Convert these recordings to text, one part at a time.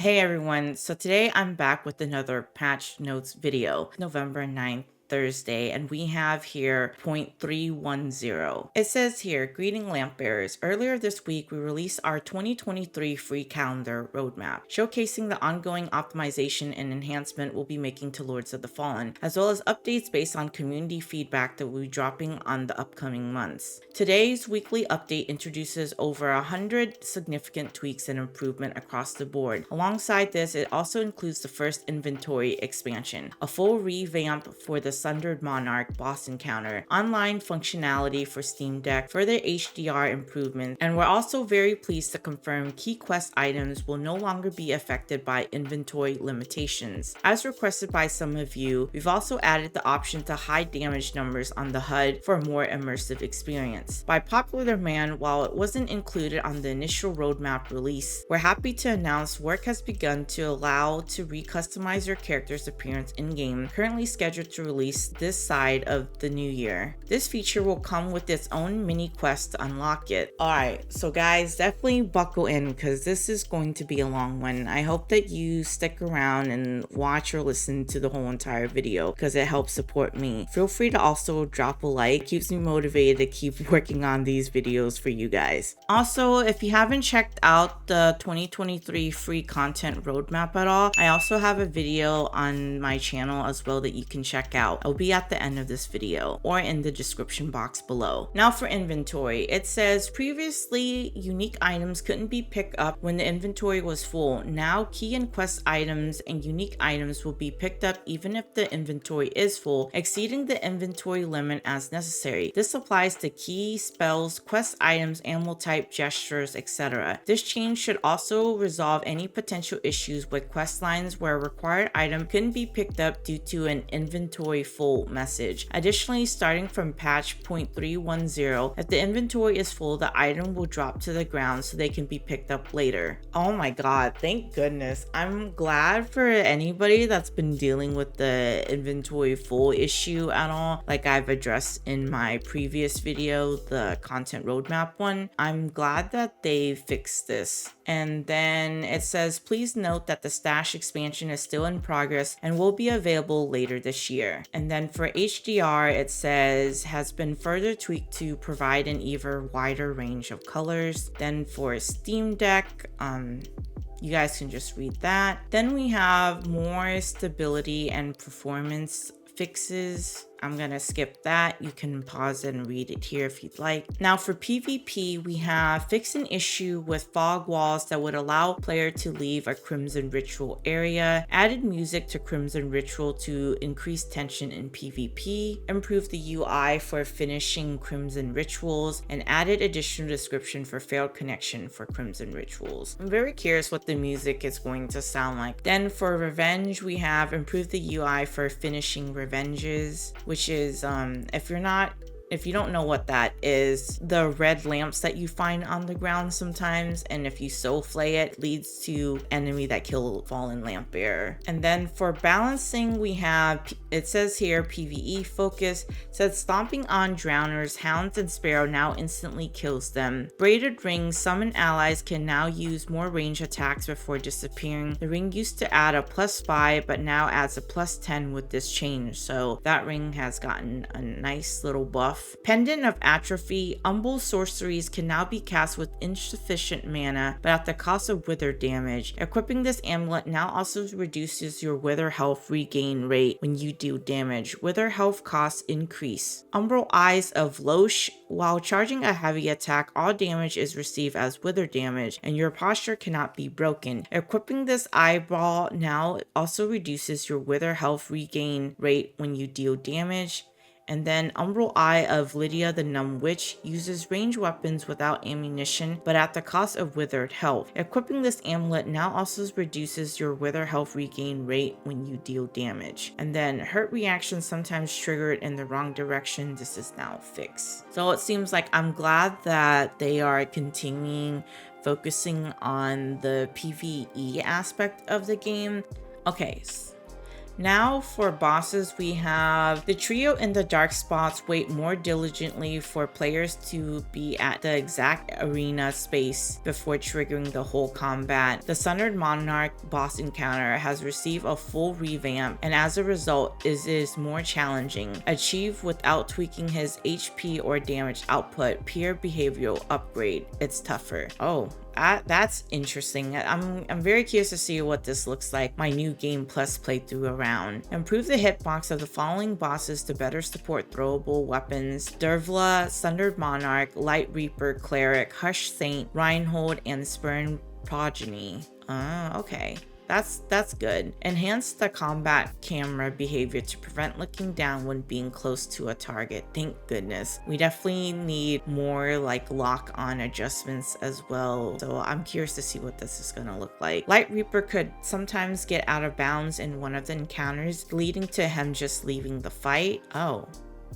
Hey everyone, so today I'm back with another patch notes video, November 9th. Thursday, and we have here 0.310. It says here, greeting lamp bearers. Earlier this week, we released our 2023 free calendar roadmap, showcasing the ongoing optimization and enhancement we'll be making to Lords of the Fallen, as well as updates based on community feedback that we'll be dropping on the upcoming months. Today's weekly update introduces over 100 significant tweaks and improvement across the board. Alongside this, it also includes the first inventory expansion, a full revamp for the Sundered Monarch boss encounter, online functionality for Steam Deck, further HDR improvements, and we're also very pleased to confirm key quest items will no longer be affected by inventory limitations. As requested by some of you, we've also added the option to hide damage numbers on the HUD for a more immersive experience. By popular demand, while it wasn't included on the initial roadmap release, we're happy to announce work has begun to allow to re-customize your character's appearance in-game, currently scheduled to release this side of the new year. This feature will come with its own mini quest to unlock it. Alright, so guys, definitely buckle in because this is going to be a long one. I hope that you stick around and watch or listen to the whole entire video because it helps support me. Feel free to also drop a like, it keeps me motivated to keep working on these videos for you guys. Also, if you haven't checked out the 2023 free content roadmap at all, I also have a video on my channel as well that you can check out. I'll be at the end of this video or in the description box below. Now for inventory, it says previously unique items couldn't be picked up when the inventory was full. Now key and quest items and unique items will be picked up even if the inventory is full, exceeding the inventory limit as necessary. This applies to key, spells, quest items, animal type, gestures, etc. This change should also resolve any potential issues with quest lines where a required item couldn't be picked up due to an inventory full message. Additionally, starting from patch 0.310, if the inventory is full, the item will drop to the ground so they can be picked up later. Oh my god, thank goodness. I'm glad for anybody that's been dealing with the inventory full issue at all, like I've addressed in my previous video, the content roadmap one. I'm glad that they fixed this. And then it says, please note that the stash expansion is still in progress and will be available later this year. And then for HDR, it says, has been further tweaked to provide an even wider range of colors. Then for Steam Deck, you guys can just read that. Then we have more stability and performance fixes. I'm gonna skip that. You can pause it and read it here if you'd like. Now for PvP, we have fixed an issue with fog walls that would allow player to leave a Crimson Ritual area, added music to Crimson Ritual to increase tension in PvP, improved the UI for finishing Crimson Rituals, and added additional description for failed connection for Crimson Rituals. I'm very curious what the music is going to sound like. Then for Revenge, we have improved the UI for finishing Revenges, which is if you don't know what that is, the red lamps that you find on the ground sometimes, and if you soul flay it, leads to enemy that kill fallen lamp bearer. And then for balancing, we have, it says here PvE focus, says stomping on drowners, hounds, and sparrow now instantly kills them. Braided rings, summon allies can now use more range attacks before disappearing. The ring used to add a +5 but now adds a +10 with this change, so that ring has gotten a nice little buff. Pendant of Atrophy, Humble sorceries can now be cast with insufficient mana, but at the cost of wither damage. Equipping this amulet now also reduces your wither health regain rate when you do damage. Wither health costs increase. Umbral Eyes of Loesch, while charging a heavy attack, all damage is received as wither damage, and your posture cannot be broken. Equipping this eyeball now also reduces your wither health regain rate when you deal damage. And then Umbral Eye of Lydia the Numb Witch uses ranged weapons without ammunition, but at the cost of withered health. Equipping this amulet now also reduces your wither health regain rate when you deal damage. And then hurt reactions sometimes triggered in the wrong direction. This is now fixed. So it seems like I'm glad that they are continuing focusing on the PvE aspect of the game. Okay. Now for bosses, we have the trio in the dark spots wait more diligently for players to be at the exact arena space before triggering the whole combat. The Sundered Monarch boss encounter has received a full revamp, and as a result is more challenging. Achieved without tweaking his HP or damage output, pure behavioral upgrade. It's tougher. Oh, that's interesting. I'm very curious to see what this looks like my new Game Plus playthrough around. Improve the hitbox of the following bosses to better support throwable weapons: Dervla, Sundered Monarch, Light Reaper, Cleric, Hush Saint, Reinhold, and Spurn Progeny. Okay. That's good. Enhance the combat camera behavior to prevent looking down when being close to a target. Thank goodness. We definitely need more like lock-on adjustments as well. So I'm curious to see what this is gonna look like. Light Reaper could sometimes get out of bounds in one of the encounters, leading to him just leaving the fight. Oh.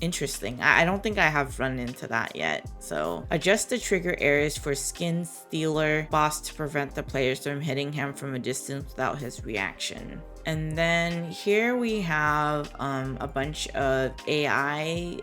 Interesting. I don't think I have run into that yet. So adjust the trigger areas for Skin Stealer boss to prevent the players from hitting him from a distance without his reaction. And then here we have a bunch of AI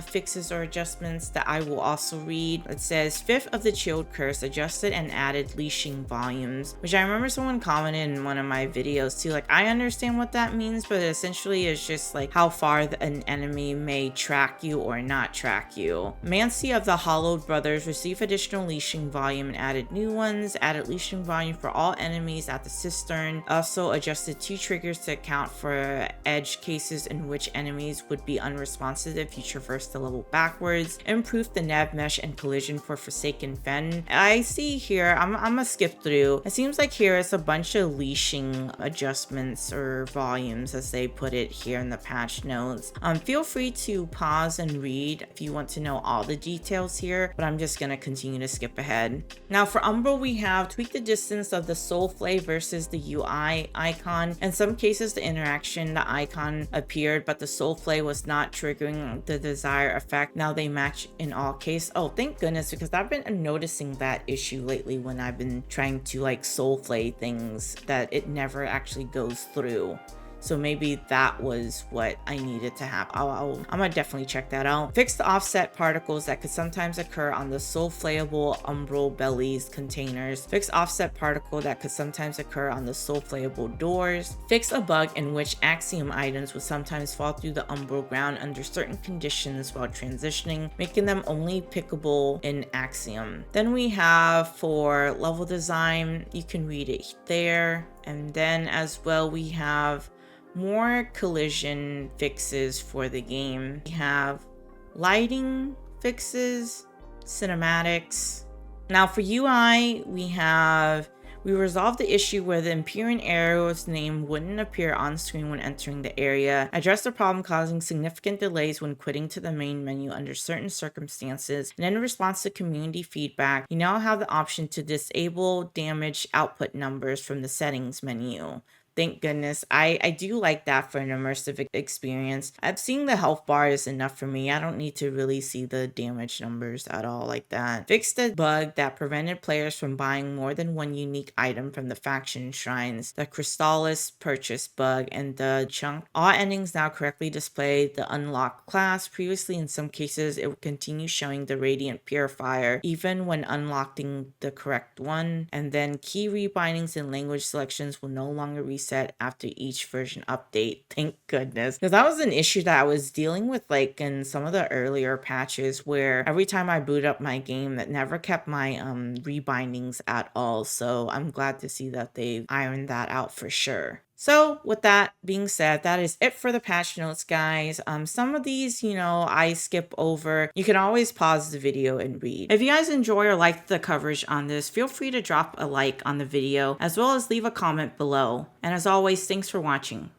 fixes or adjustments that I will also read. It says 5th of the Chilled Curse adjusted and added leashing volumes, which I remember someone commented in one of my videos too. Like, I understand what that means, but essentially it's just like how far an enemy may track you or not track you. Mancy of the Hollowed Brothers received additional leashing volume and added new ones. Added leashing volume for all enemies at the cistern. Also adjusted 2 triggers to account for edge cases in which enemies would be unresponsive if you traverse the level backwards. Improved the nav mesh and collision for Forsaken Fen. I see here, I'm gonna skip through. It seems like here it's a bunch of leashing adjustments or volumes, as they put it here in the patch notes. Feel free to pause and read if you want to know all the details here, but I'm just gonna continue to skip ahead. Now for Umbral, we have tweaked the distance of the soul flay versus the UI icon. In some cases, the interaction, the icon appeared, but the soul flay was not triggering the desired effect. Now they match in all cases. Oh, thank goodness, because I've been noticing that issue lately when I've been trying to like soul flay things, that it never actually goes through. So maybe that was what I needed to have. I'm gonna definitely check that out. Fix the offset particles that could sometimes occur on the soul flayable umbral bellies containers. Fix offset particle that could sometimes occur on the soul flayable doors. Fix a bug in which axiom items would sometimes fall through the umbral ground under certain conditions while transitioning, making them only pickable in axiom. Then we have for level design, you can read it there. And then as well, we have more collision fixes for the game. We have lighting fixes, cinematics. Now for UI, we resolved the issue where the Empyrean arrow's name wouldn't appear on screen when entering the area. Addressed the problem causing significant delays when quitting to the main menu under certain circumstances. And in response to community feedback, you now have the option to disable damage output numbers from the settings menu. Thank goodness. I do like that for an immersive experience. I've seen the health bar is enough for me. I don't need to really see the damage numbers at all like that. Fixed the bug that prevented players from buying more than one unique item from the faction shrines. The Crystallis purchase bug and the chunk. All endings now correctly display the unlocked class. Previously, in some cases, it would continue showing the Radiant Purifier even when unlocking the correct one. And then key rebindings and language selections will no longer reset after each version update. Thank goodness, because that was an issue that I was dealing with like in some of the earlier patches where every time I boot up my game, that never kept my rebindings at all. So I'm glad to see that they've ironed that out for sure. So with that being said, that is it for the patch notes, guys. Some of these, I skip over. You can always pause the video and read. If you guys enjoy or like the coverage on this, feel free to drop a like on the video as well as leave a comment below. And as always, thanks for watching.